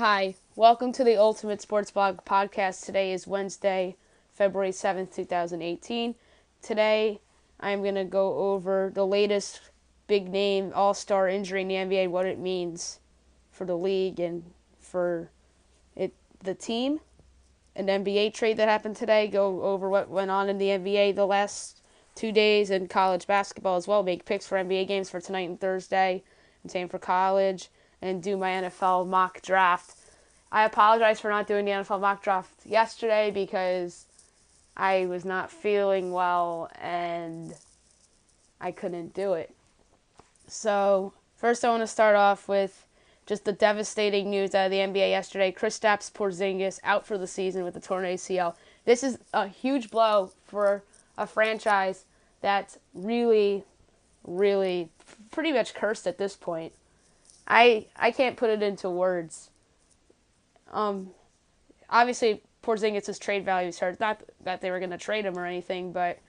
Hi, welcome to the Ultimate Sports Blog podcast. Today is Wednesday, February 7th, 2018. Today, I'm going to go over the latest big name all-star injury in the NBA, what it means for the league and for the team. An NBA trade that happened today, go over what went on in the NBA the last 2 days, and college basketball as well. Make picks for NBA games for tonight and Thursday, and same for college, and do my NFL mock draft. I apologize for not doing the NFL mock draft yesterday because I was not feeling well and I couldn't do it. So, first I want to start off with just the devastating news out of the NBA yesterday. Kristaps Porzingis out for the season with the torn ACL. This is a huge blow for a franchise that's really, really pretty much cursed at this point. I can't put it into words. Obviously, Porzingis' trade value is hurt. Not that they were going to trade him or anything, but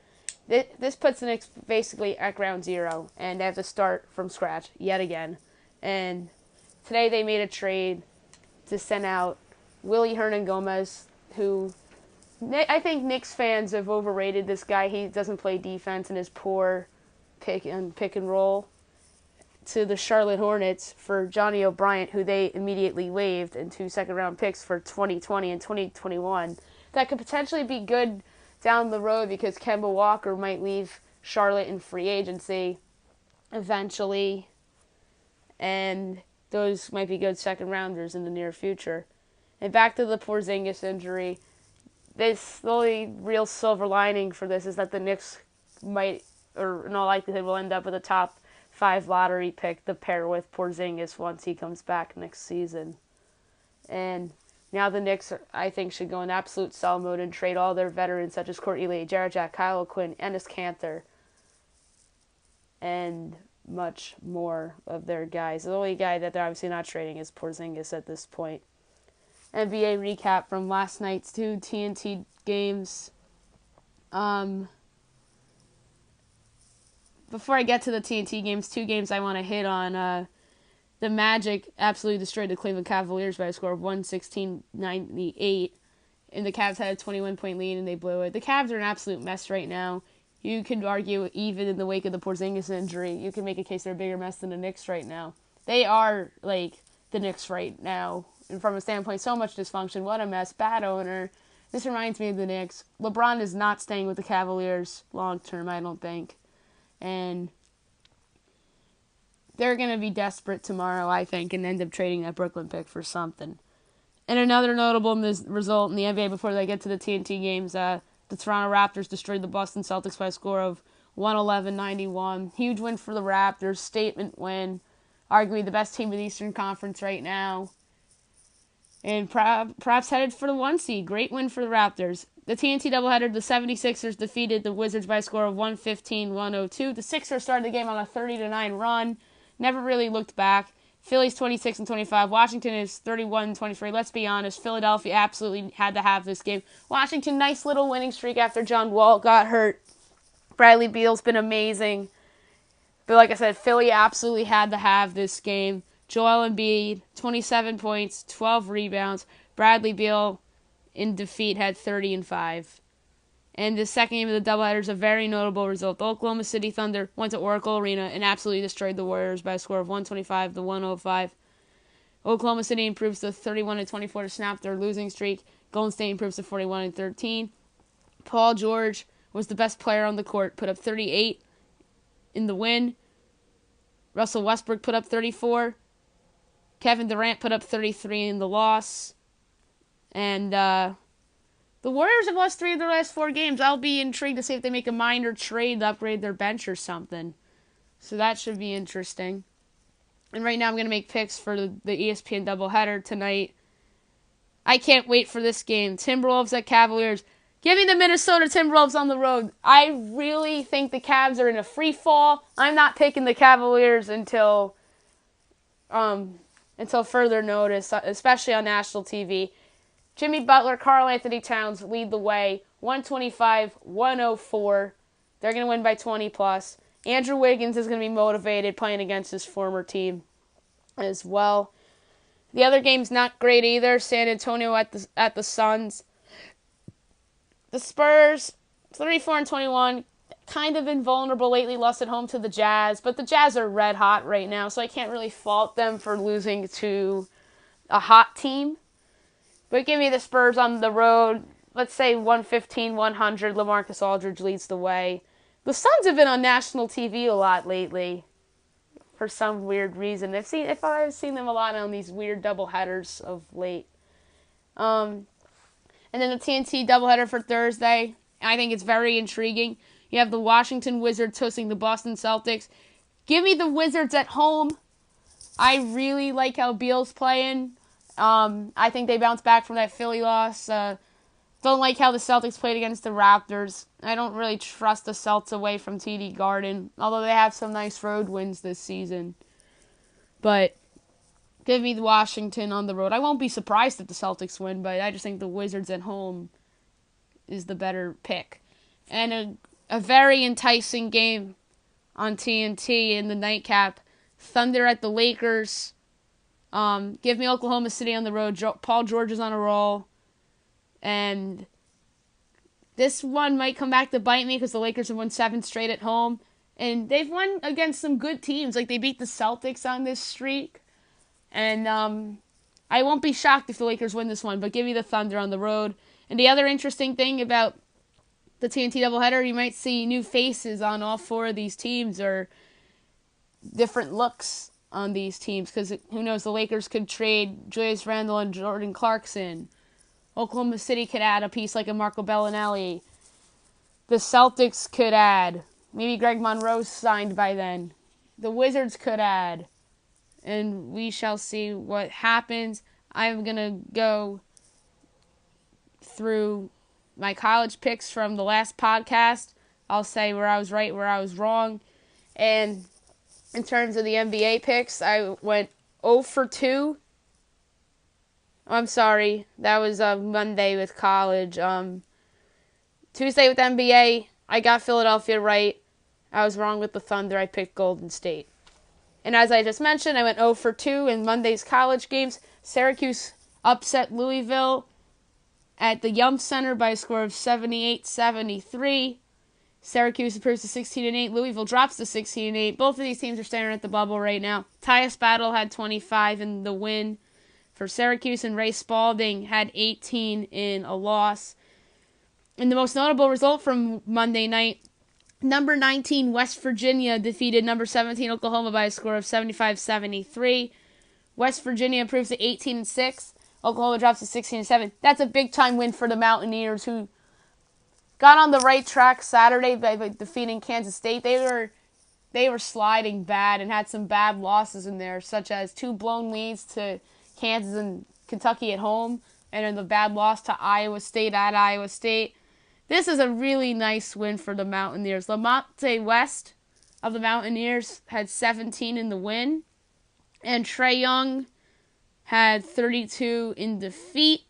this puts the Knicks basically at ground zero, and they have to start from scratch yet again. And today they made a trade to send out Willy Hernangomez, who I think Knicks fans have overrated this guy. He doesn't play defense and is poor pick and roll, to the Charlotte Hornets for Johnny O'Bryant, who they immediately waived, and 2 second-round picks for 2020 and 2021. That could potentially be good down the road because Kemba Walker might leave Charlotte in free agency eventually, and those might be good second-rounders in the near future. And back to the Porzingis injury, the only real silver lining for this is that the Knicks might, or in all likelihood, will end up with a top 5 lottery pick to pair with Porzingis once he comes back next season. And now the Knicks, I think, should go in absolute sell mode and trade all their veterans such as Courtney Lee, Jarrett Jack, Kyle Quinn, Enes Kanter, and much more of their guys. The only guy that they're obviously not trading is Porzingis at this point. NBA recap from last night's 2 TNT games. Before I get to the TNT games, 2 games I want to hit on. The Magic absolutely destroyed the Cleveland Cavaliers by a score of 116-98. And the Cavs had a 21-point lead and they blew it. The Cavs are an absolute mess right now. You could argue, even in the wake of the Porzingis injury, you can make a case they're a bigger mess than the Knicks right now. They are like the Knicks right now. And from a standpoint, so much dysfunction. What a mess. Bad owner. This reminds me of the Knicks. LeBron is not staying with the Cavaliers long term, I don't think. And they're going to be desperate tomorrow, I think, and end up trading that Brooklyn pick for something. And another notable result in the NBA before they get to the TNT games, the Toronto Raptors destroyed the Boston Celtics by a score of 111-91. Huge win for the Raptors, statement win, arguably the best team in the Eastern Conference right now. And perhaps headed for the 1 seed. Great win for the Raptors. The TNT doubleheader, the 76ers defeated the Wizards by a score of 115-102. The Sixers started the game on a 30-9 run. Never really looked back. Philly's 26-25. Washington is 31-23. Let's be honest, Philadelphia absolutely had to have this game. Washington, nice little winning streak after John Wall got hurt. Bradley Beal's been amazing. But like I said, Philly absolutely had to have this game. Joel Embiid, 27 points, 12 rebounds. Bradley Beal, in defeat, had 30-5. And the second game of the doubleheader is a very notable result. The Oklahoma City Thunder went to Oracle Arena and absolutely destroyed the Warriors by a score of 125-105. Oklahoma City improves to 31-24 to snap their losing streak. Golden State improves to 41-13. Paul George was the best player on the court, put up 38 in the win. Russell Westbrook put up 34. Kevin Durant put up 33 in the loss. And the Warriors have lost 3 of their last 4 games. I'll be intrigued to see if they make a minor trade to upgrade their bench or something. So that should be interesting. And right now I'm going to make picks for the ESPN doubleheader tonight. I can't wait for this game. Timberwolves at Cavaliers. Give me the Minnesota Timberwolves on the road. I really think the Cavs are in a free fall. I'm not picking the Cavaliers until further notice, especially on national TV. Jimmy Butler, Karl Anthony Towns lead the way, 125-104. They're going to win by 20+. Andrew Wiggins is going to be motivated playing against his former team as well. The other game's not great either. San Antonio at the Suns. The Spurs, 34-21, kind of been vulnerable lately, lost at home to the Jazz, but the Jazz are red hot right now, so I can't really fault them for losing to a hot team. But give me the Spurs on the road. Let's say 115-100. LaMarcus Aldridge leads the way. The Suns have been on national TV a lot lately for some weird reason. I've seen them a lot on these weird doubleheaders of late. And then the TNT doubleheader for Thursday. I think it's very intriguing. You have the Washington Wizards hosting the Boston Celtics. Give me the Wizards at home. I really like how Beal's playing. I think they bounce back from that Philly loss. Don't like how the Celtics played against the Raptors. I don't really trust the Celts away from TD Garden, although they have some nice road wins this season. But give me the Washington on the road. I won't be surprised if the Celtics win, but I just think the Wizards at home is the better pick. And a very enticing game on TNT in the nightcap. Thunder at the Lakers. Give me Oklahoma City on the road. Paul George is on a roll. And this one might come back to bite me because the Lakers have won 7 straight at home. And they've won against some good teams. Like, they beat the Celtics on this streak. And I won't be shocked if the Lakers win this one, but give me the Thunder on the road. And the other interesting thing about the TNT doubleheader, you might see new faces on all 4 of these teams or different looks on these teams. Because who knows, the Lakers could trade Julius Randle and Jordan Clarkson. Oklahoma City could add a piece like a Marco Bellinelli. The Celtics could add. Maybe Greg Monroe's signed by then. The Wizards could add. And we shall see what happens. I'm going to go through my college picks from the last podcast. I'll say where I was right, where I was wrong. And in terms of the NBA picks, I went 0 for 2. I'm sorry, that was Monday with college. Tuesday with NBA, I got Philadelphia right. I was wrong with the Thunder. I picked Golden State. And as I just mentioned, I went 0 for 2 in Monday's college games. Syracuse upset Louisville at the Yum Center by a score of 78-73. Syracuse improves to 16-8. Louisville drops to 16-8. Both of these teams are staring at the bubble right now. Tyus Battle had 25 in the win for Syracuse, and Ray Spalding had 18 in a loss. And the most notable result from Monday night, number 19 West Virginia defeated number 17 Oklahoma by a score of 75-73. West Virginia improves to 18-6. Oklahoma drops to 16-7. That's a big-time win for the Mountaineers, who got on the right track Saturday by defeating Kansas State. They were sliding bad and had some bad losses in there, such as 2 blown leads to Kansas and Kentucky at home, and then the bad loss to Iowa State at Iowa State. This is a really nice win for the Mountaineers. Lamonte West of the Mountaineers had 17 in the win, and Trae Young had 32 in defeat.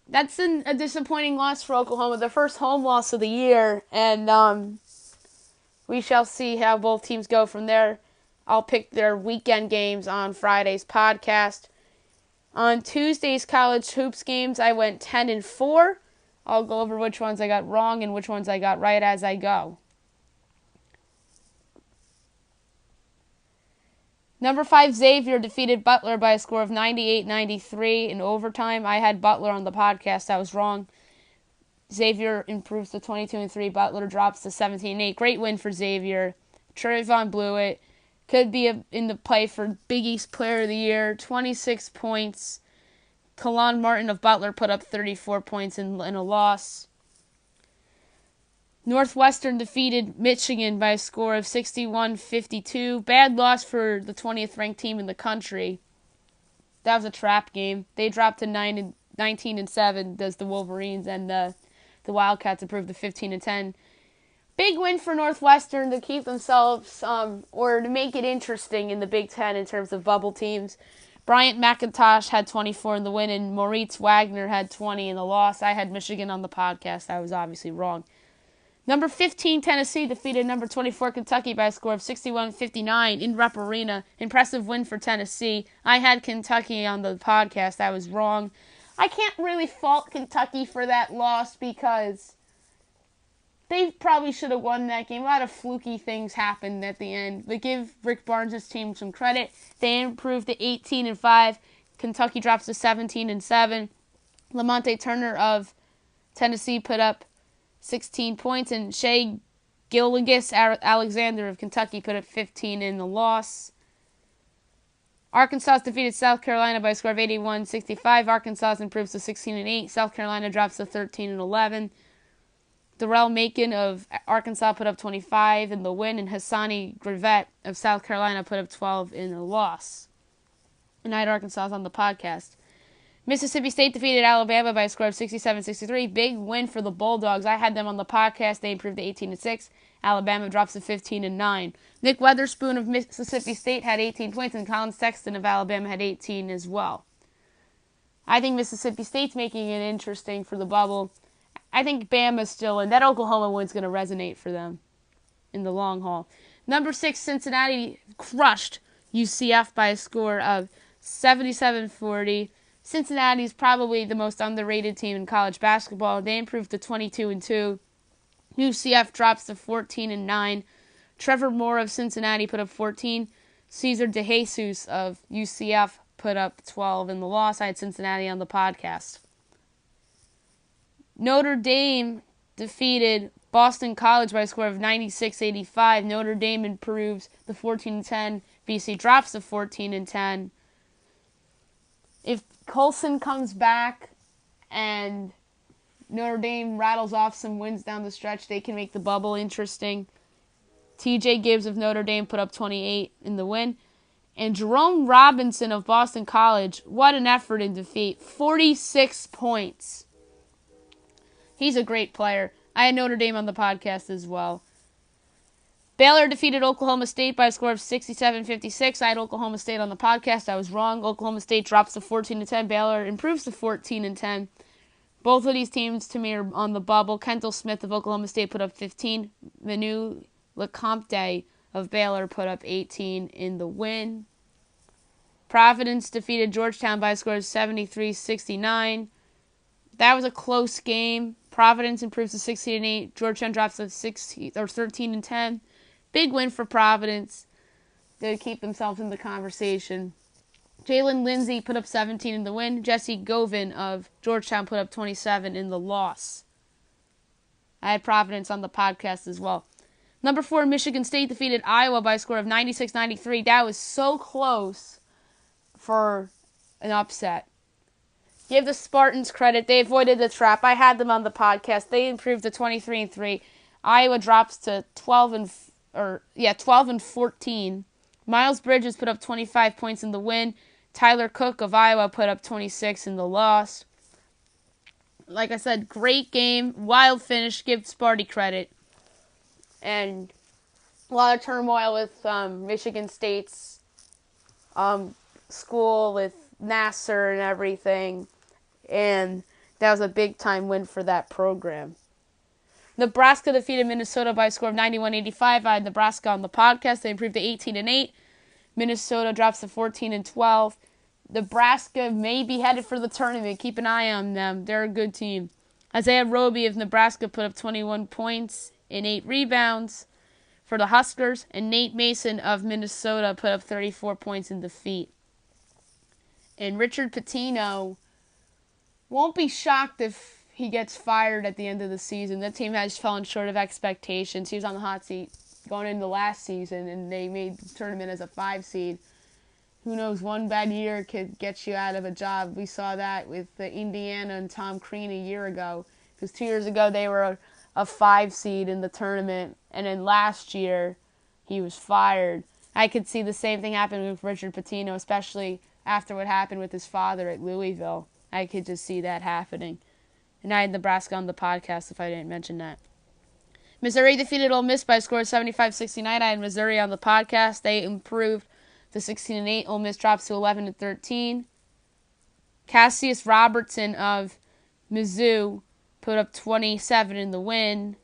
That's a disappointing loss for Oklahoma, their first home loss of the year, and we shall see how both teams go from there. I'll pick their weekend games on Friday's podcast. On Tuesday's college hoops games, I went 10-4. I'll go over which ones I got wrong and which ones I got right as I go. Number 5 Xavier defeated Butler by a score of 98-93 in overtime. I had Butler on the podcast. I was wrong. Xavier improves to 22-3. Butler drops to 17-8. Great win for Xavier. Trayvon Blewett could be in the play for Big East Player of the Year. 26 points. Kalon Martin of Butler put up 34 points in a loss. Northwestern defeated Michigan by a score of 61-52. Bad loss for the 20th ranked team in the country. That was a trap game. They dropped to 19-7, does the Wolverines, and the Wildcats improved to 15-10. Big win for Northwestern to keep themselves, or to make it interesting in the Big Ten in terms of bubble teams. Bryant McIntosh had 24 in the win, and Moritz Wagner had 20 in the loss. I had Michigan on the podcast. I was obviously wrong. Number 15, Tennessee defeated number 24, Kentucky by a score of 61-59 in Rupp Arena. Impressive win for Tennessee. I had Kentucky on the podcast. I was wrong. I can't really fault Kentucky for that loss because they probably should have won that game. A lot of fluky things happened at the end. But give Rick Barnes' team some credit. They improved to 18-5. Kentucky drops to 17-7. Lamonte Turner of Tennessee put up 16 points, and Shea Gilgeous-Alexander of Kentucky put up 15 in the loss. Arkansas defeated South Carolina by a score of 81-65. Arkansas improves to 16-8. South Carolina drops to 13-11. Darrell Macon of Arkansas put up 25 in the win, and Hassani Gravett of South Carolina put up 12 in the loss. And I had Arkansas on the podcast. Mississippi State defeated Alabama by a score of 67-63. Big win for the Bulldogs. I had them on the podcast. They improved to 18-6. Alabama drops to 15-9. Nick Weatherspoon of Mississippi State had 18 points, and Colin Sexton of Alabama had 18 as well. I think Mississippi State's making it interesting for the bubble. I think Bama's still in. That Oklahoma win's going to resonate for them in the long haul. Number 6, Cincinnati crushed UCF by a score of 77-40. Cincinnati's probably the most underrated team in college basketball. They improved to 22-2. UCF drops to 14-9. Trevor Moore of Cincinnati put up 14. Cesar DeJesus of UCF put up 12 in the loss. I had Cincinnati on the podcast. Notre Dame defeated Boston College by a score of 96-85. Notre Dame improves to 14-10. BC drops to 14-10. If Colson comes back and Notre Dame rattles off some wins down the stretch, they can make the bubble interesting. TJ Gibbs of Notre Dame put up 28 in the win. And Jerome Robinson of Boston College, what an effort in defeat. 46 points. He's a great player. I had Notre Dame on the podcast as well. Baylor defeated Oklahoma State by a score of 67-56. I had Oklahoma State on the podcast. I was wrong. Oklahoma State drops to 14-10. Baylor improves to 14-10. Both of these teams, to me, are on the bubble. Kendall Smith of Oklahoma State put up 15. Manu LeCompte of Baylor put up 18 in the win. Providence defeated Georgetown by a score of 73-69. That was a close game. Providence improves to 16-8. Georgetown drops to 13-10. Big win for Providence. They keep themselves in the conversation. Jalen Lindsey put up 17 in the win. Jesse Govin of Georgetown put up 27 in the loss. I had Providence on the podcast as well. Number 4, Michigan State defeated Iowa by a score of 96-93. That was so close for an upset. Give the Spartans credit. They avoided the trap. I had them on the podcast. They improved to 23-3. Iowa drops to 12-14. Miles Bridges put up 25 points in the win. Tyler Cook of Iowa put up 26 in the loss. Like I said, great game. Wild finish. Give Sparty credit. And a lot of turmoil with Michigan State's school with Nassar and everything. And that was a big-time win for that program. Nebraska defeated Minnesota by a score of 91-85. I had Nebraska on the podcast. They improved to 18-8. Minnesota drops to 14-12. Nebraska may be headed for the tournament. Keep an eye on them. They're a good team. Isaiah Roby of Nebraska put up 21 points and 8 rebounds for the Huskers. And Nate Mason of Minnesota put up 34 points in defeat. And Richard Pitino won't be shocked if he gets fired at the end of the season. That team has fallen short of expectations. He was on the hot seat going into last season, and they made the tournament as a 5 seed. Who knows, one bad year could get you out of a job. We saw that with Indiana and Tom Crean a year ago. Because 2 years ago they were a 5 seed in the tournament, and then last year he was fired. I could see the same thing happen with Richard Pitino, especially after what happened with his father at Louisville. I could just see that happening. And I had Nebraska on the podcast if I didn't mention that. Missouri defeated Ole Miss by a score of 75-69. I had Missouri on the podcast. They improved to 16-8. Ole Miss drops to 11-13. Cassius Robertson of Mizzou put up 27 in the win.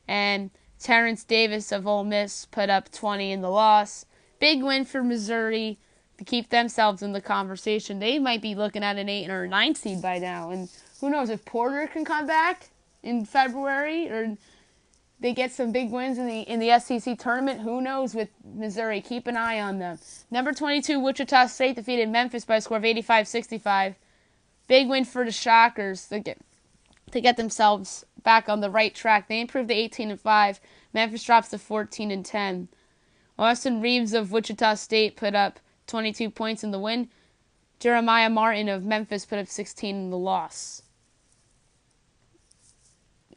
And Terrence Davis of Ole Miss put up 20 in the loss. Big win for Missouri to keep themselves in the conversation. They might be looking at an 8 or a 9 seed by now. And who knows if Porter can come back in February or they get some big wins in the SEC tournament. Who knows with Missouri? Keep an eye on them. Number 22, Wichita State defeated Memphis by a score of 85-65. Big win for the Shockers to get themselves back on the right track. They improved to 18-5. Memphis drops to 14-10. Austin Reeves of Wichita State put up 22 points in the win. Jeremiah Martin of Memphis put up 16 in the loss.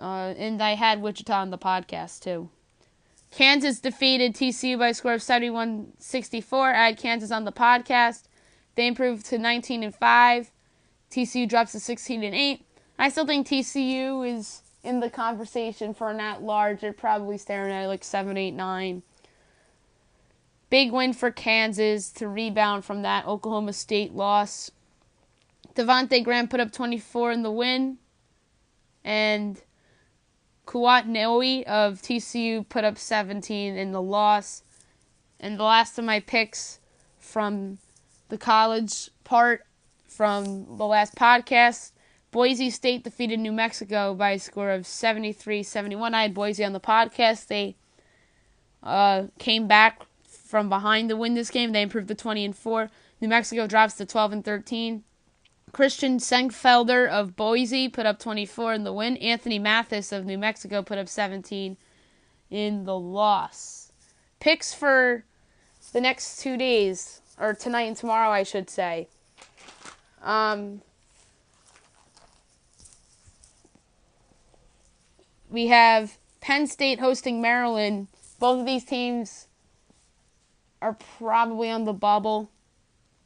And I had Wichita on the podcast, too. Kansas defeated TCU by a score of 71-64. I had Kansas on the podcast. They improved to 19-5. TCU drops to 16-8. I still think TCU is in the conversation for an at-large. They're probably staring at like 7, 8, 9. Big win for Kansas to rebound from that Oklahoma State loss. Devontae Graham put up 24 in the win. And Kuwait Noe of TCU put up 17 in the loss. And the last of my picks from the college part from the last podcast, Boise State defeated New Mexico by a score of 73-71. I had Boise on the podcast. They came back from behind to win this game. They improved to 20-4. New Mexico drops to 12-13. Christian Senkfelder of Boise put up 24 in the win. Anthony Mathis of New Mexico put up 17 in the loss. Picks for the next 2 days, or tonight and tomorrow, I should say. We have Penn State hosting Maryland. Both of these teams are probably on the bubble.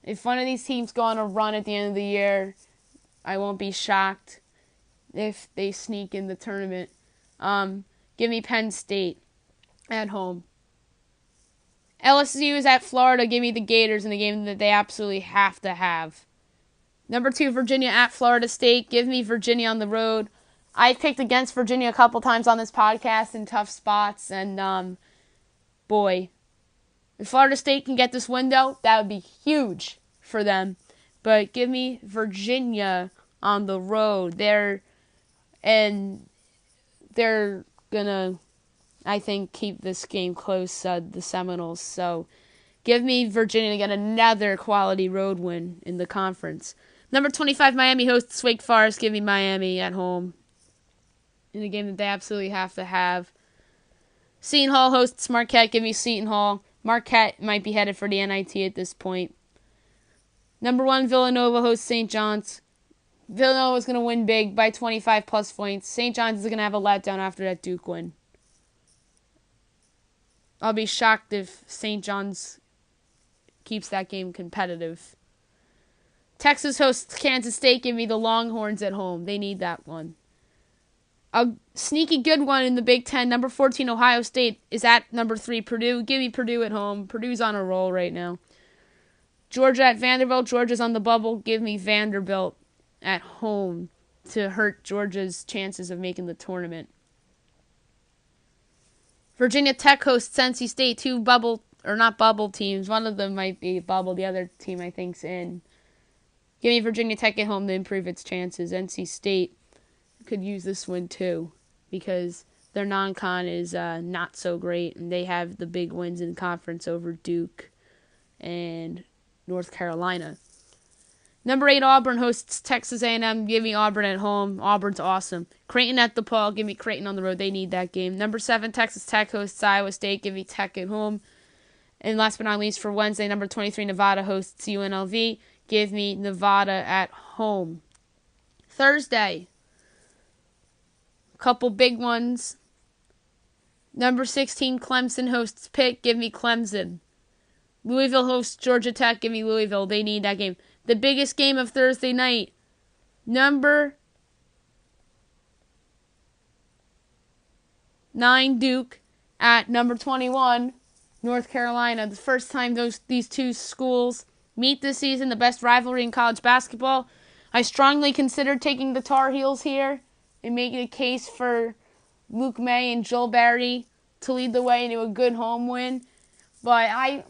If one of these teams go on a run at the end of the year, I won't be shocked if they sneak in the tournament. Give me Penn State at home. LSU is at Florida. Give me the Gators in the game that they absolutely have to have. Number 2, Virginia at Florida State. Give me Virginia on the road. I picked against Virginia a couple times on this podcast in tough spots, and boy, if Florida State can get this window, that would be huge for them. But give me Virginia on the road. They're gonna, I think, keep this game close, the Seminoles. So give me Virginia to get another quality road win in the conference. Number 25, Miami hosts Wake Forest. Give me Miami at home in a game that they absolutely have to have. Seton Hall hosts Marquette. Give me Seton Hall. Marquette might be headed for the NIT at this point. Number 1, Villanova hosts St. John's. Villanova is going to win big by 25 plus points. St. John's is going to have a letdown after that Duke win. I'll be shocked if St. John's keeps that game competitive. Texas hosts Kansas State. Give me the Longhorns at home. They need that one. A sneaky good one in the Big Ten. Number 14, Ohio State is at number 3, Purdue. Give me Purdue at home. Purdue's on a roll right now. Georgia at Vanderbilt. Georgia's on the bubble. Give me Vanderbilt at home to hurt Georgia's chances of making the tournament. Virginia Tech hosts NC State. 2 bubble, or not bubble teams. One of them might be bubble. The other team I think's in. Give me Virginia Tech at home to improve its chances. NC State could use this win too, because their non-con is not so great, and they have the big wins in conference over Duke and North Carolina. Number 8, Auburn hosts Texas A&M. Give me Auburn at home. Auburn's awesome. Creighton at DePaul. Give me Creighton on the road. They need that game. Number 7, Texas Tech hosts Iowa State. Give me Tech at home. And last but not least, for Wednesday, number 23, Nevada hosts UNLV. Give me Nevada at home. Thursday, couple big ones. Number 16, Clemson hosts Pitt. Give me Clemson. Louisville hosts Georgia Tech. Give me Louisville. They need that game. The biggest game of Thursday night. Number 9, Duke at number 21, North Carolina. The first time these two schools meet this season. The best rivalry in college basketball. I strongly considered taking the Tar Heels here and making a case for Luke May and Joel Berry to lead the way into a good home win. But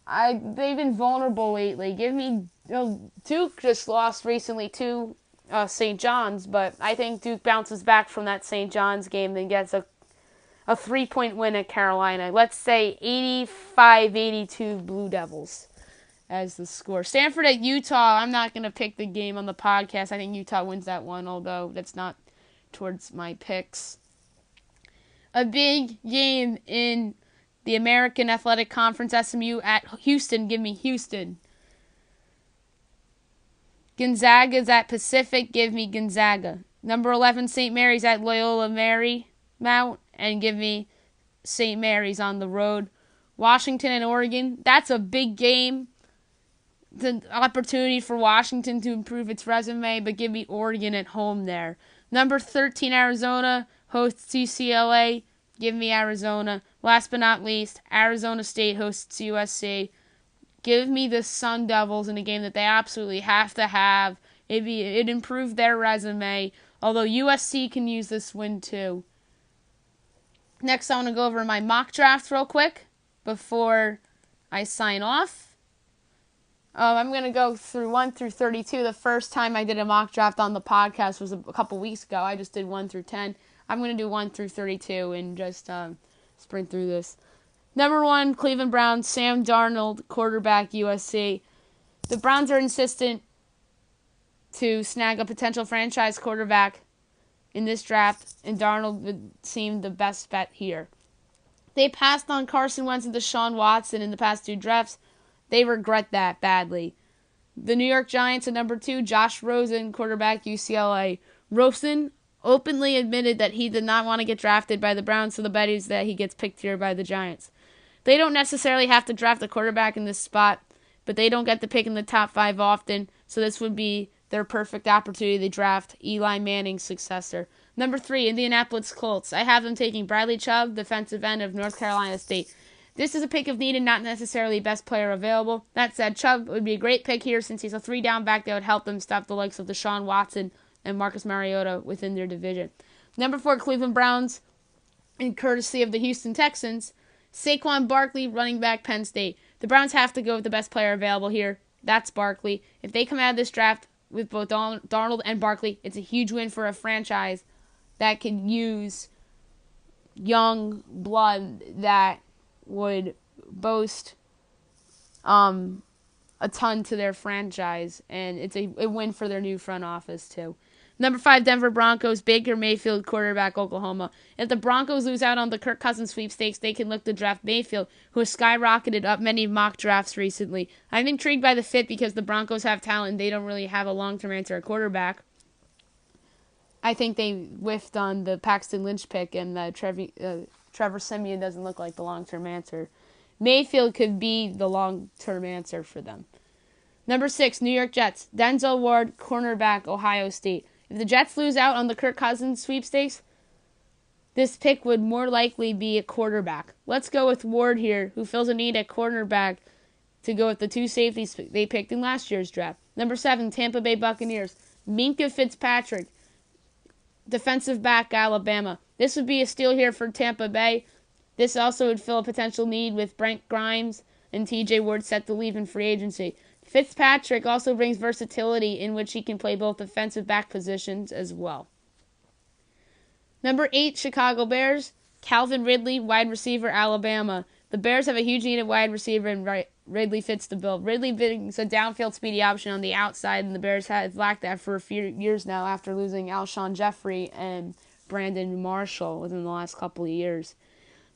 they've been vulnerable lately. Give me Duke just lost recently to St. John's, but I think Duke bounces back from that St. John's game and gets a 3-point win at Carolina. Let's say 85-82 Blue Devils as the score. Stanford at Utah. I'm not going to pick the game on the podcast. I think Utah wins that one, although that's not towards my picks. A big game in the American Athletic Conference, SMU at Houston. Give me Houston. Gonzaga's at Pacific. Give me Gonzaga. Number 11, St. Mary's at Loyola Marymount. And give me St. Mary's on the road. Washington and Oregon. That's a big game. It's an opportunity for Washington to improve its resume, but give me Oregon at home there. Number 13, Arizona hosts UCLA. Give me Arizona. Last but not least, Arizona State hosts USC. Give me the Sun Devils in a game that they absolutely have to have. It improved their resume, although USC can use this win too. Next, I want to go over my mock draft real quick before I sign off. I'm going to go through 1 through 32. The first time I did a mock draft on the podcast was a couple weeks ago. I just did 1 through 10. I'm going to do 1 through 32 and just sprint through this. Number 1, Cleveland Browns, Sam Darnold, quarterback, USC. The Browns are insistent to snag a potential franchise quarterback in this draft, and Darnold would seem the best bet here. They passed on Carson Wentz and Deshaun Watson in the past 2 drafts. They regret that badly. The New York Giants at number 2, Josh Rosen, quarterback, UCLA. Rosen openly admitted that he did not want to get drafted by the Browns, so the bet is that he gets picked here by the Giants. They don't necessarily have to draft a quarterback in this spot, but they don't get to pick in the top 5 often, so this would be their perfect opportunity to draft Eli Manning's successor. Number 3, Indianapolis Colts. I have them taking Bradley Chubb, defensive end of North Carolina State. This is a pick of need and not necessarily best player available. That said, Chubb would be a great pick here since he's a 3-down back that would help them stop the likes of Deshaun Watson and Marcus Mariota within their division. Number 4, Cleveland Browns, in courtesy of the Houston Texans. Saquon Barkley, running back, Penn State. The Browns have to go with the best player available here. That's Barkley. If they come out of this draft with both Darnold and Barkley, it's a huge win for a franchise that could use young blood that would boast a ton to their franchise, and it's a win for their new front office too. Number 5, Denver Broncos, Baker Mayfield, quarterback, Oklahoma. If the Broncos lose out on the Kirk Cousins sweepstakes, they can look to draft Mayfield, who has skyrocketed up many mock drafts recently. I'm intrigued by the fit because the Broncos have talent and they don't really have a long-term answer at quarterback. I think they whiffed on the Paxton Lynch pick, and Trevor Siemian doesn't look like the long-term answer. Mayfield could be the long-term answer for them. Number 6, New York Jets, Denzel Ward, cornerback, Ohio State. If the Jets lose out on the Kirk Cousins sweepstakes, this pick would more likely be a quarterback. Let's go with Ward here, who fills a need at cornerback to go with the 2 safeties they picked in last year's draft. Number 7, Tampa Bay Buccaneers, Minkah Fitzpatrick, defensive back, Alabama. This would be a steal here for Tampa Bay. This also would fill a potential need with Brent Grimes and TJ Ward set to leave in free agency. Fitzpatrick also brings versatility in which he can play both defensive back positions as well. Number 8, Chicago Bears, Calvin Ridley, wide receiver, Alabama. The Bears have a huge need at wide receiver, and Ridley fits the bill. Ridley brings a downfield speedy option on the outside, and the Bears have lacked that for a few years now after losing Alshon Jeffrey and Brandon Marshall within the last couple of years.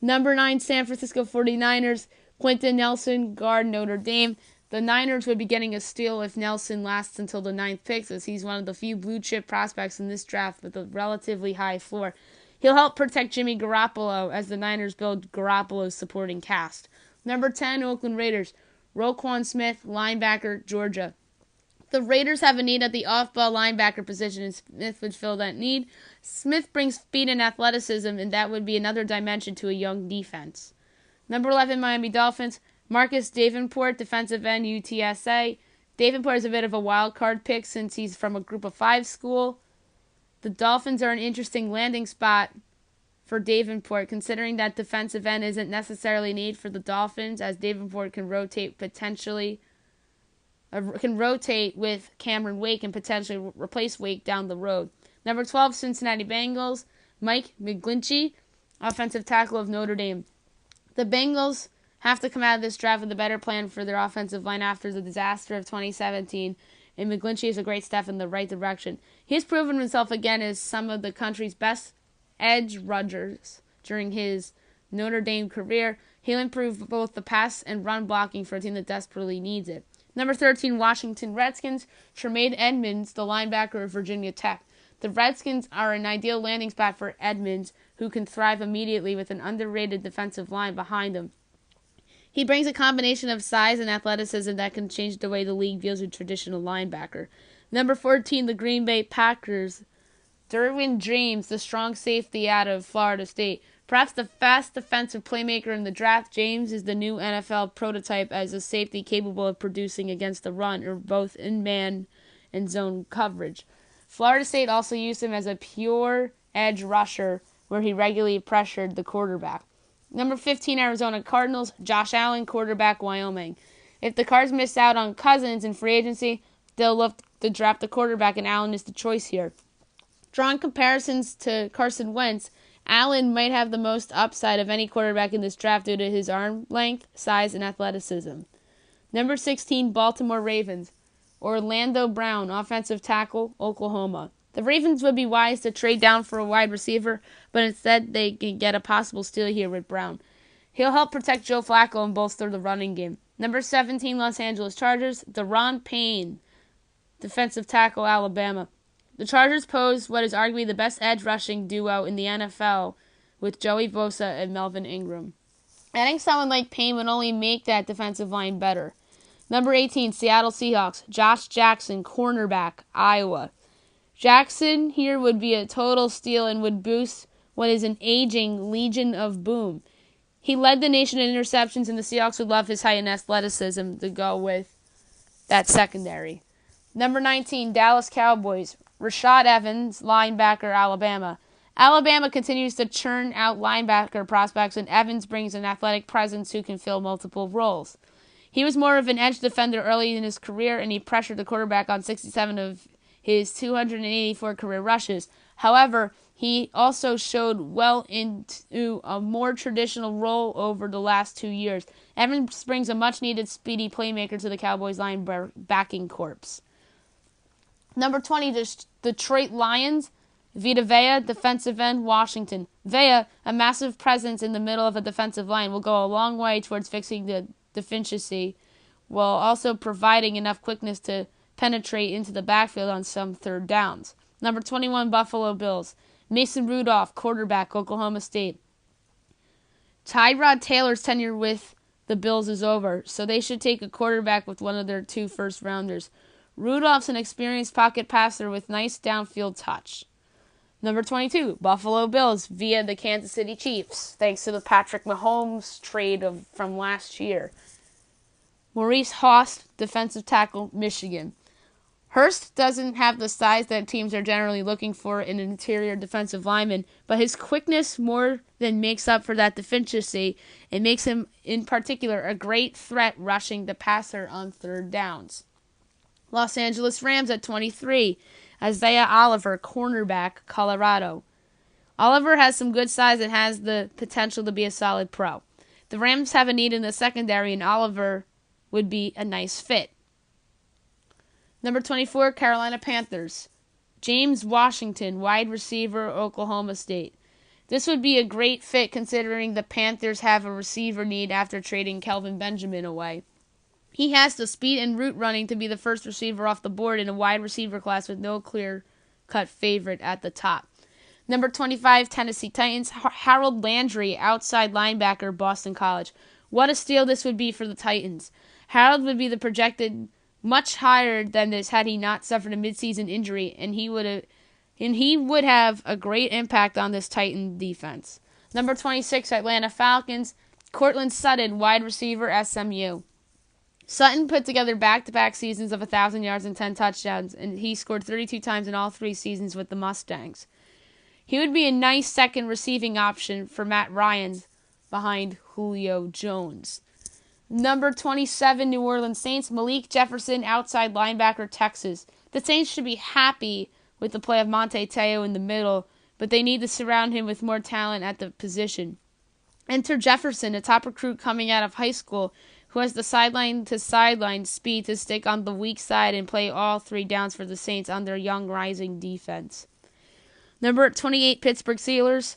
Number 9, San Francisco 49ers, Quentin Nelson, guard, Notre Dame. The Niners would be getting a steal if Nelson lasts until the 9th pick, as he's one of the few blue-chip prospects in this draft with a relatively high floor. He'll help protect Jimmy Garoppolo as the Niners build Garoppolo's supporting cast. Number 10, Oakland Raiders, Roquan Smith, linebacker, Georgia. The Raiders have a need at the off-ball linebacker position, and Smith would fill that need. Smith brings speed and athleticism, and that would be another dimension to a young defense. Number 11, Miami Dolphins, Marcus Davenport, defensive end, UTSA. Davenport is a bit of a wild card pick since he's from a group of 5 school. The Dolphins are an interesting landing spot for Davenport, considering that defensive end isn't necessarily a need for the Dolphins, as Davenport can rotate with Cameron Wake and potentially replace Wake down the road. Number 12, Cincinnati Bengals, Mike McGlinchey, offensive tackle of Notre Dame. The Bengals have to come out of this draft with a better plan for their offensive line after the disaster of 2017, and McGlinchey is a great step in the right direction. He has proven himself again as some of the country's best edge rushers during his Notre Dame career. He'll improve both the pass and run blocking for a team that desperately needs it. Number 13, Washington Redskins, Tremaine Edmunds, the linebacker of Virginia Tech. The Redskins are an ideal landing spot for Edmunds, who can thrive immediately with an underrated defensive line behind him. He brings a combination of size and athleticism that can change the way the league views a traditional linebacker. Number 14, the Green Bay Packers, Derwin James, the strong safety out of Florida State. Perhaps the fast defensive playmaker in the draft, James is the new NFL prototype as a safety capable of producing against the run or both in man and zone coverage. Florida State also used him as a pure edge rusher where he regularly pressured the quarterback. Number 15, Arizona Cardinals, Josh Allen, quarterback, Wyoming. If the Cards miss out on Cousins in free agency, they'll look to draft the quarterback, and Allen is the choice here. Drawing comparisons to Carson Wentz, Allen might have the most upside of any quarterback in this draft due to his arm length, size, and athleticism. Number 16, Baltimore Ravens, Orlando Brown, offensive tackle, Oklahoma. The Ravens would be wise to trade down for a wide receiver, but instead they can get a possible steal here with Brown. He'll help protect Joe Flacco and bolster the running game. Number 17, Los Angeles Chargers, Daron Payne, defensive tackle, Alabama. The Chargers pose what is arguably the best edge rushing duo in the NFL with Joey Bosa and Melvin Ingram. Adding someone like Payne would only make that defensive line better. Number 18, Seattle Seahawks, Josh Jackson, cornerback, Iowa. Jackson here would be a total steal and would boost what is an aging Legion of Boom. He led the nation in interceptions, and the Seahawks would love his height and athleticism to go with that secondary. Number 19, Dallas Cowboys, Rashad Evans, linebacker, Alabama. Alabama continues to churn out linebacker prospects, and Evans brings an athletic presence who can fill multiple roles. He was more of an edge defender early in his career, and he pressured the quarterback on 67 of his 284 career rushes. However, he also showed well into a more traditional role over the last 2 years. Evans brings a much-needed speedy playmaker to the Cowboys' linebacking corps. Number 20, Detroit Lions, Vita Vea, defensive end, Washington. Vea, a massive presence in the middle of the defensive line, will go a long way towards fixing the deficiency, while also providing enough quickness to penetrate into the backfield on some third downs. Number 21, Buffalo Bills, Mason Rudolph, quarterback, Oklahoma State. Tyrod Taylor's tenure with the Bills is over, so they should take a quarterback with one of their 2 first-rounders. Rudolph's an experienced pocket passer with nice downfield touch. Number 22, Buffalo Bills via the Kansas City Chiefs, thanks to the Patrick Mahomes trade from last year. Maurice Hurst, defensive tackle, Michigan. Hurst doesn't have the size that teams are generally looking for in an interior defensive lineman, but his quickness more than makes up for that deficiency and makes him, in particular, a great threat rushing the passer on third downs. Los Angeles Rams at 23, Isaiah Oliver, cornerback, Colorado. Oliver has some good size and has the potential to be a solid pro. The Rams have a need in the secondary, and Oliver would be a nice fit. Number 24, Carolina Panthers, James Washington, wide receiver, Oklahoma State. This would be a great fit considering the Panthers have a receiver need after trading Kelvin Benjamin away. He has the speed and route running to be the first receiver off the board in a wide receiver class with no clear-cut favorite at the top. Number 25, Tennessee Titans, Harold Landry, outside linebacker, Boston College. What a steal this would be for the Titans. Harold would be the projected much higher than this had he not suffered a midseason injury, and he would have a great impact on this Titan defense. Number 26, Atlanta Falcons, Cortland Sutton, wide receiver, SMU. Sutton put together back-to-back seasons of 1,000 yards and 10 touchdowns, and he scored 32 times in all 3 seasons with the Mustangs. He would be a nice second receiving option for Matt Ryan behind Julio Jones. Number 27, New Orleans Saints, Malik Jefferson, outside linebacker, Texas. The Saints should be happy with the play of Monte Teo in the middle, but they need to surround him with more talent at the position. Enter Jefferson, a top recruit coming out of high school, who has the sideline-to-sideline speed to stick on the weak side and play all three downs for the Saints on their young rising defense. Number 28, Pittsburgh Steelers,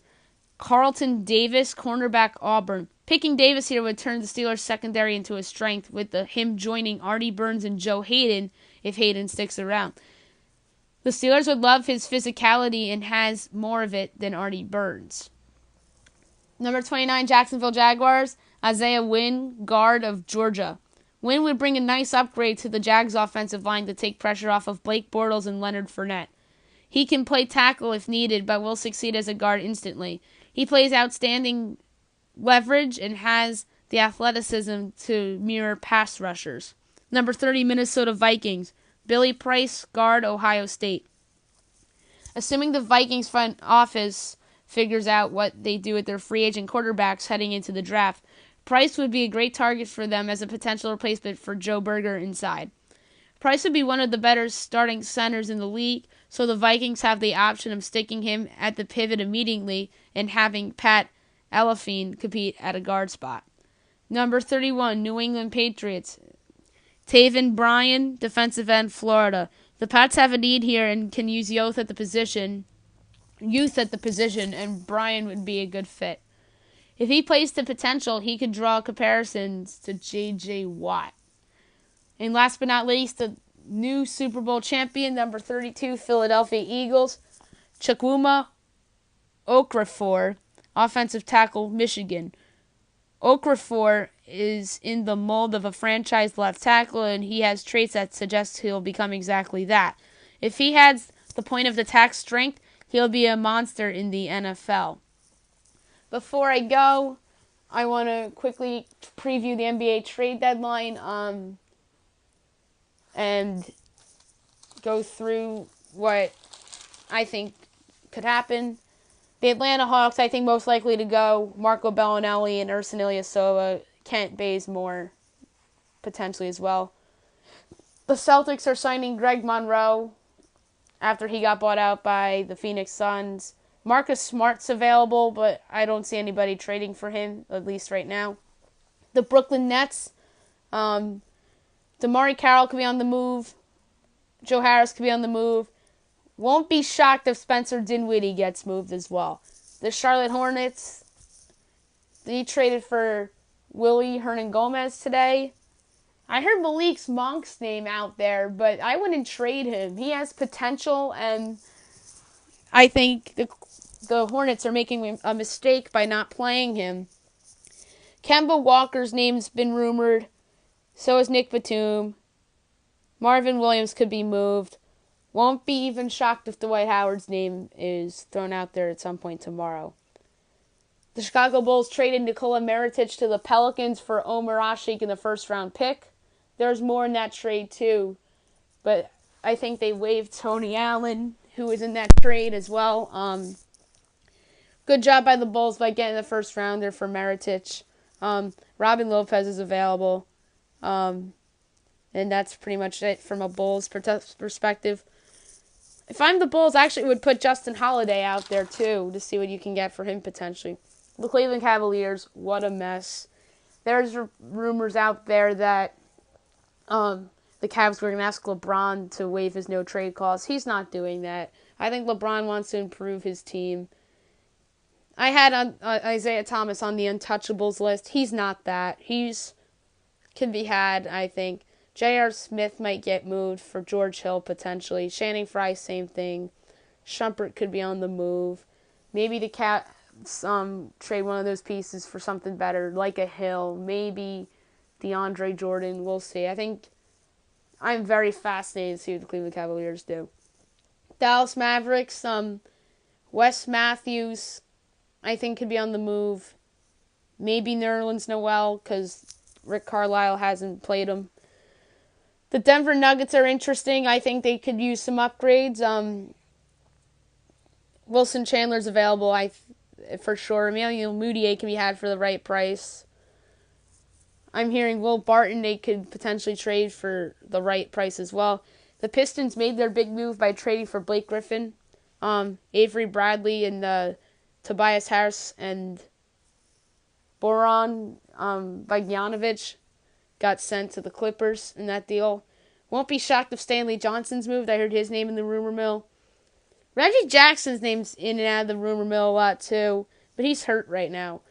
Carlton Davis, cornerback, Auburn. Picking Davis here would turn the Steelers' secondary into a strength, with him joining Artie Burns and Joe Hayden if Hayden sticks around. The Steelers would love his physicality and has more of it than Artie Burns. Number 29, Jacksonville Jaguars, Isaiah Wynn, guard of Georgia. Wynn would bring a nice upgrade to the Jags' offensive line to take pressure off of Blake Bortles and Leonard Fournette. He can play tackle if needed, but will succeed as a guard instantly. He plays outstanding leverage and has the athleticism to mirror pass rushers. Number 30, Minnesota Vikings, Billy Price, guard, Ohio State. Assuming the Vikings front office figures out what they do with their free agent quarterbacks heading into the draft, Price would be a great target for them as a potential replacement for Joe Burger inside. Price would be one of the better starting centers in the league, so the Vikings have the option of sticking him at the pivot immediately and having Pat Elefine compete at a guard spot. Number 31, New England Patriots, Taven Bryan, defensive end, Florida. The Pats have a need here and can use youth at the position, and Bryan would be a good fit. If he plays to potential, he could draw comparisons to J.J. Watt. And last but not least, the new Super Bowl champion, number 32, Philadelphia Eagles, Chukwuma Okorafor, offensive tackle, Michigan. Okorafor is in the mold of a franchise left tackle, and he has traits that suggest he'll become exactly that. If he has the point of attack strength, he'll be a monster in the NFL. Before I go, I want to quickly preview the NBA trade deadline and go through what I think could happen. The Atlanta Hawks, I think, most likely to go. Marco Bellinelli and Ersan Ilyasova, Kent Bazemore, potentially as well. The Celtics are signing Greg Monroe after he got bought out by the Phoenix Suns. Marcus Smart's available, but I don't see anybody trading for him, at least right now. The Brooklyn Nets, DeMarre Carroll could be on the move. Joe Harris could be on the move. Won't be shocked if Spencer Dinwiddie gets moved as well. The Charlotte Hornets, they traded for Willie Hernan-Gomez today. I heard Malik Monk's name out there, but I wouldn't trade him. He has potential, and I think the Hornets are making a mistake by not playing him. Kemba Walker's name's been rumored. So is Nick Batum. Marvin Williams could be moved. Won't be even shocked if Dwight Howard's name is thrown out there at some point tomorrow. The Chicago Bulls traded Nikola Mirotic to the Pelicans for Omer Asik in the first-round pick. There's more in that trade, too. But I think they waived Tony Allen, who was in that trade as well. Good job by the Bulls by getting the first-rounder for Mirotic. Robin Lopez is available. And that's pretty much it from a Bulls perspective. If I'm the Bulls, I actually would put Justin Holiday out there, too, to see what you can get for him potentially. The Cleveland Cavaliers, what a mess. There's rumors out there that the Cavs were going to ask LeBron to waive his no-trade clause. He's not doing that. I think LeBron wants to improve his team. I had Isaiah Thomas on the untouchables list. He's not that. Can be had, I think. J.R. Smith might get moved for George Hill, potentially. Channing Frye, same thing. Shumpert could be on the move. Maybe the Cavs trade one of those pieces for something better, like a Hill. Maybe DeAndre Jordan. We'll see. I think I'm very fascinated to see what the Cleveland Cavaliers do. Dallas Mavericks, Wes Matthews, I think, could be on the move. Maybe Nerlens Noel, because Rick Carlisle hasn't played him. The Denver Nuggets are interesting. I think they could use some upgrades. Wilson Chandler's available, for sure. Emmanuel Mudiay can be had for the right price. I'm hearing Will Barton they could potentially trade for the right price as well. The Pistons made their big move by trading for Blake Griffin, Avery Bradley, and Tobias Harris and Boran Bogdanovic got sent to the Clippers in that deal. Won't be shocked if Stanley Johnson's moved. I heard his name in the rumor mill. Reggie Jackson's name's in and out of the rumor mill a lot too, but he's hurt right now.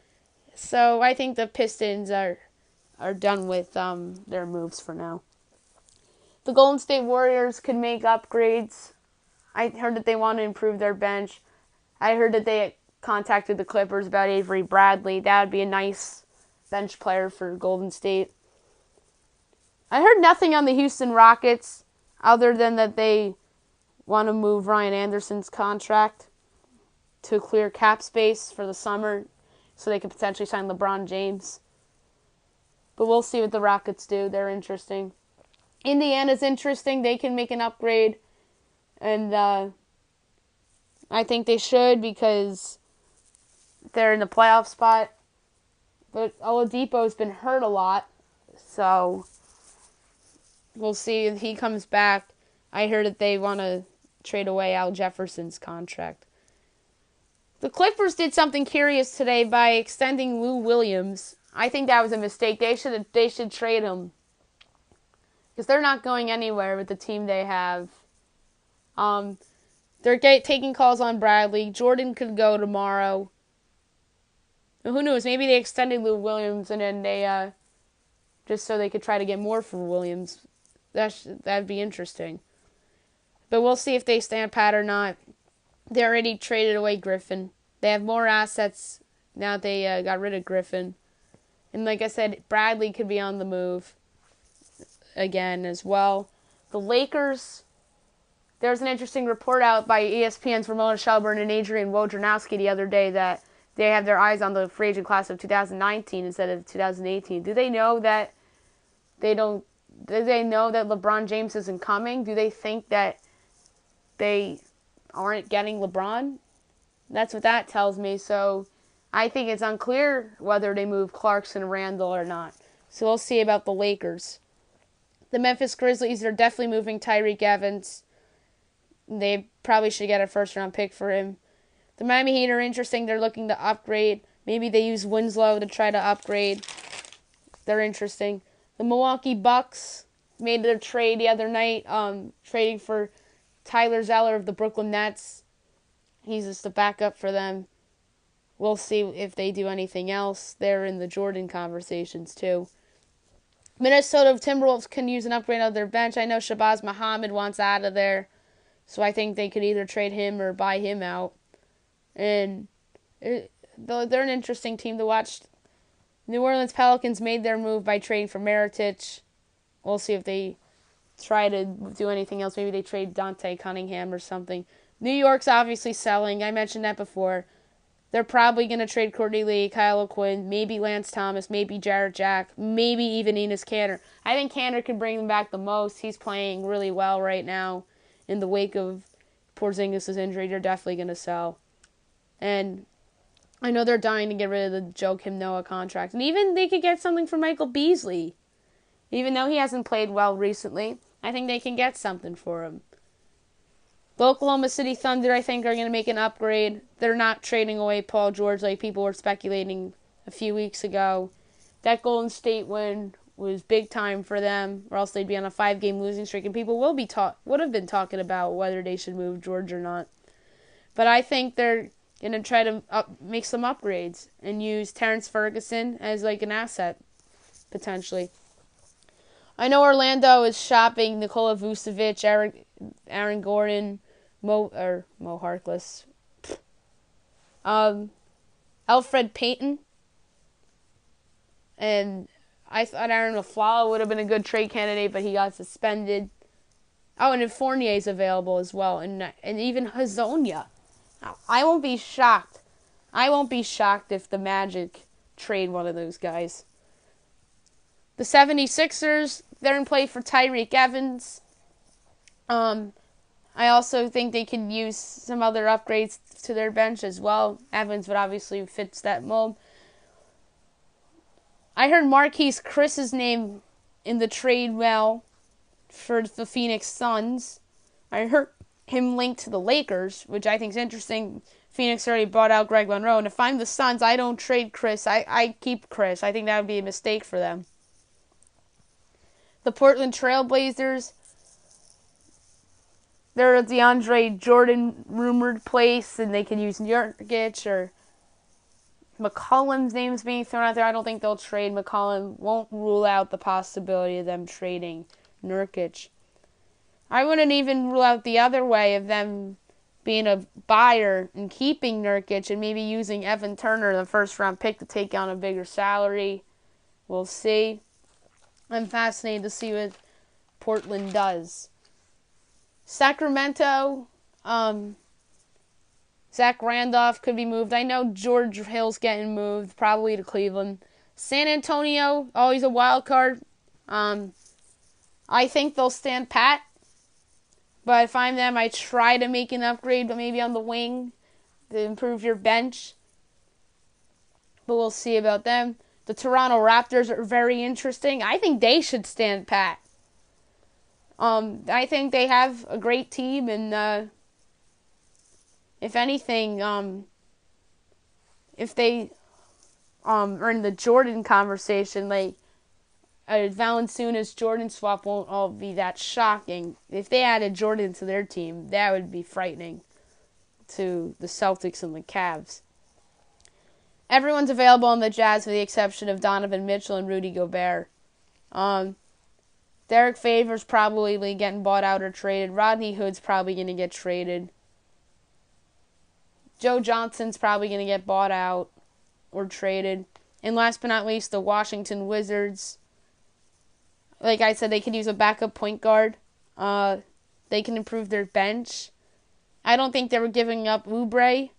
So I think the Pistons are done with their moves for now. The Golden State Warriors could make upgrades. I heard that they want to improve their bench. I heard that they contacted the Clippers about Avery Bradley. That would be a nice bench player for Golden State. I heard nothing on the Houston Rockets other than that they want to move Ryan Anderson's contract to clear cap space for the summer so they could potentially sign LeBron James. But we'll see what the Rockets do. They're interesting. Indiana's interesting. They can make an upgrade. And I think they should because they're in the playoff spot. But Oladipo's been hurt a lot. So we'll see if he comes back. I heard that they want to trade away Al Jefferson's contract. The Clippers did something curious today by extending Lou Williams. I think that was a mistake. They should trade him because they're not going anywhere with the team they have. They're taking calls on Bradley. Jordan could go tomorrow. Who knows? Maybe they extended Lou Williams and then they just so they could try to get more for Williams. That'd be interesting. But we'll see if they stand pat or not. They already traded away Griffin. They have more assets now that they got rid of Griffin. And like I said, Bradley could be on the move again as well. The Lakers, there's an interesting report out by ESPN's Ramona Shelburne and Adrian Wojnarowski the other day that they have their eyes on the free agent class of 2019 instead of 2018. Do they know that LeBron James isn't coming? Do they think that they aren't getting LeBron? That's what that tells me. So I think it's unclear whether they move Clarkson and Randall or not. So we'll see about the Lakers. The Memphis Grizzlies are definitely moving Tyreke Evans. They probably should get a first-round pick for him. The Miami Heat are interesting. They're looking to upgrade. Maybe they use Winslow to try to upgrade. They're interesting. The Milwaukee Bucks made their trade the other night, trading for Tyler Zeller of the Brooklyn Nets. He's just a backup for them. We'll see if they do anything else. They're in the Jordan conversations too. Minnesota Timberwolves can use an upgrade on their bench. I know Shabazz Muhammad wants out of there, so I think they could either trade him or buy him out. And they're an interesting team to watch. New Orleans Pelicans made their move by trading for Mirotic. We'll see if they try to do anything else. Maybe they trade Dante Cunningham or something. New York's obviously selling. I mentioned that before. They're probably going to trade Courtney Lee, Kyle O'Quinn, maybe Lance Thomas, maybe Jarrett Jack, maybe even Enes Kanter. I think Kanter can bring them back the most. He's playing really well right now. In the wake of Porzingis' injury, they're definitely going to sell. And I know they're dying to get rid of the Joakim Noah contract. And even they could get something for Michael Beasley. Even though he hasn't played well recently, I think they can get something for him. The Oklahoma City Thunder, I think, are going to make an upgrade. They're not trading away Paul George like people were speculating a few weeks ago. That Golden State win was big time for them, or else they'd be on a 5-game losing streak, and people would have been talking about whether they should move George or not. But I think they're going to try to make some upgrades and use Terrence Ferguson as like an asset, potentially. I know Orlando is shopping Nikola Vucevic, Aaron Gordon, Mo Harkless, Elfrid Payton, and I thought Aaron Aflalo would have been a good trade candidate, but he got suspended. Oh, and Fournier's available as well, and even Hazonia. I won't be shocked. I won't be shocked if the Magic trade one of those guys. The 76ers, they're in play for Tyreke Evans. I also think they could use some other upgrades to their bench as well. Evans would obviously fits that mold. I heard Marquise Chris's name in the trade for the Phoenix Suns. I heard him linked to the Lakers, which I think is interesting. Phoenix already bought out Greg Monroe, and if I'm the Suns, I don't trade Chris. I keep Chris. I think that would be a mistake for them. The Portland Trailblazers, they're a DeAndre Jordan rumored place, and they can use Nurkic or McCollum's name's being thrown out there. I don't think they'll trade McCollum. Won't rule out the possibility of them trading Nurkic. I wouldn't even rule out the other way of them being a buyer and keeping Nurkic and maybe using Evan Turner, the first-round pick, to take on a bigger salary. We'll see. I'm fascinated to see what Portland does. Sacramento, Zach Randolph could be moved. I know George Hill's getting moved, probably to Cleveland. San Antonio, always a wild card. I think they'll stand pat. But if I'm them, I try to make an upgrade, but maybe on the wing to improve your bench. But we'll see about them. The Toronto Raptors are very interesting. I think they should stand pat. I think they have a great team, and if anything, if they are in the Jordan conversation, like a Valanciunas Jordan swap won't all be that shocking. If they added Jordan to their team, that would be frightening to the Celtics and the Cavs. Everyone's available on the Jazz with the exception of Donovan Mitchell and Rudy Gobert. Derek Favors probably getting bought out or traded. Rodney Hood's probably going to get traded. Joe Johnson's probably going to get bought out or traded. And last but not least, the Washington Wizards. Like I said, they could use a backup point guard. They can improve their bench. I don't think they were giving up Oubre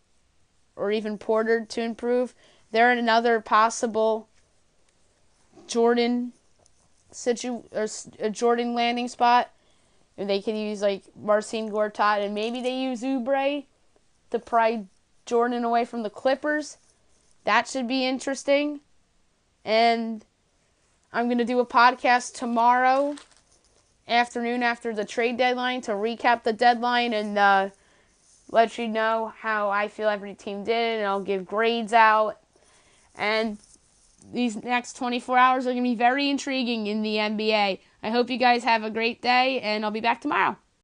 or even Porter to improve. They're in another possible Jordan a Jordan landing spot. And they can use like Marcin Gortat, and maybe they use Oubre to pry Jordan away from the Clippers. That should be interesting. And I'm going to do a podcast tomorrow afternoon after the trade deadline to recap the deadline and let you know how I feel every team did, and I'll give grades out. And these next 24 hours are going to be very intriguing in the NBA. I hope you guys have a great day, and I'll be back tomorrow.